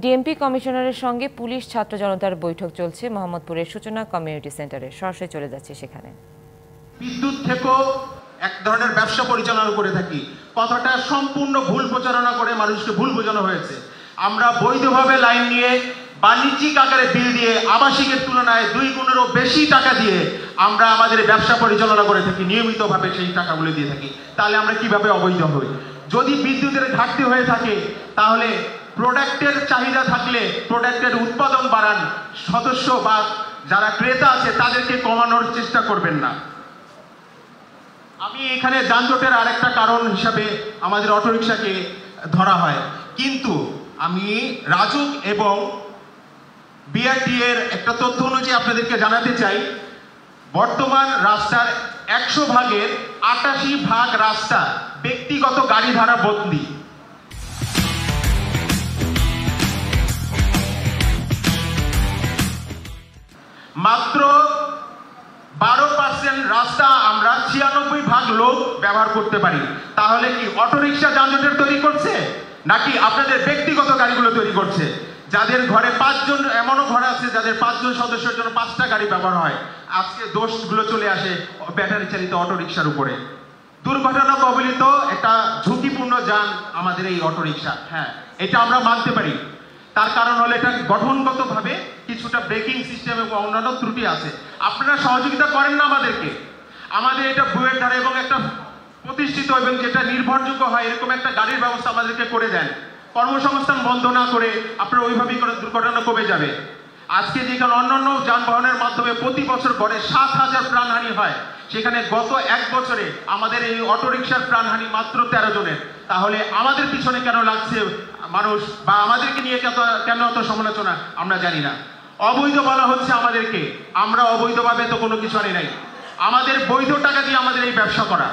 DMP কমিশনারের সঙ্গে police ছাত্র জনতার বৈঠক চলছে মোহাম্মদপুরের সূচনা কমিউনিটি সেন্টারে। সরাসরি চলে যাচ্ছে সেখানে। বিদ্যুৎ থেকেও এক ধরনের ব্যবসা পরিচালনা করে থাকি, কথাটা সম্পূর্ণ ভুল প্রচারণা করে মানুষকে ভুল বোঝানো হয়েছে। আমরা বৈধভাবে লাইন নিয়ে বাণিজ্যিক আকারে বিল দিয়ে আবাসিকের তুলনায় 2 গুণেরও বেশি টাকা দিয়ে আমরা আমাদের ব্যবসা পরিচালনা করে থাকি, নিয়মিতভাবে সেই টাকাগুলো দিয়ে থাকি। তাহলে আমরা কিভাবে অবৈধ হই? যদি বিদ্যুতের ঘাটতি হয়ে থাকে তাহলে প্রোডাক্টের চাহিদা থাকলে প্রোডাক্টের উৎপাদন বাড়ান, সদস্য বা যারা ক্রেতা আছে তাদেরকে কমানোর চেষ্টা করবেন না। আমি এখানে যানজটের আরেকটা কারণ হিসাবে আমাদের অটোরিকশাকে ধরা হয়, কিন্তু আমি রাজুক এবং বিআরটি এর একটা তথ্য অনুযায়ী আপনাদেরকে জানাতে চাই, বর্তমান রাস্তার 100 ভাগের 88 ভাগ রাস্তা ব্যক্তিগত গাড়ি দ্বারা বন্দী। মাত্র 12% রাস্তা আমরা 96 ভাগ লোক ব্যবহার করতে পারি। তাহলে কি অটোরিকশা যানজটের তৈরি করছে, নাকি আপনাদের ব্যক্তিগত গাড়িগুলো তৈরি করছে? যাদের ঘরে 5 জন, এমনও ঘর আছে যাদের 5 জন সদস্যের জন্য 5টা গাড়ি ব্যবহার হয়। আজকে দোষগুলো চলে আসে ব্যাটারি চালিত অটোরিকশার উপরে। দুর্ঘটনা কবলিত একটা ঝুঁকিপূর্ণ যান আমাদের এই অটোরিকশা। হ্যাঁ, এটা আমরা মানতে পারি। তার কারণ হলো এটা গঠনগতভাবে কিছুটা ব্রেকিং সিস্টেম এবং অন্যান্য ত্রুটি আছে। আপনারা সহযোগিতা করেন না আমাদেরকে। আমাদের এটা বইয়ের ধারা এবং একটা প্রতিষ্ঠিত এবং যেটা নির্ভরযোগ্য হয় এরকম একটা গাড়ির ব্যবস্থা আমাদেরকে করে দেন। কর্মসংস্থান বন্ধ না করে আপনারা ওইভাবেই করে দুর্ঘটনা কমে যাবে। আজকে যেখানে অন্যান্য যানবাহনের মাধ্যমে প্রতি বছর গড়ে 7000 প্রাণহানি হয়, সেখানে গত 1 বছরে আমাদের এই অটোরিকশার প্রাণহানি মাত্র 13 জনের। তাহলে আমাদের পিছনে কেন লাগছে মানুষ, বা আমাদেরকে নিয়ে কেন এত সমালোচনা আমরা জানি না। অবৈধ বলা হচ্ছে আমাদেরকে, আমরা অবৈধভাবে তো কোনো কিছু আনি নাই। আমাদের বৈধ টাকা দিয়ে আমাদের এই ব্যবসা করা।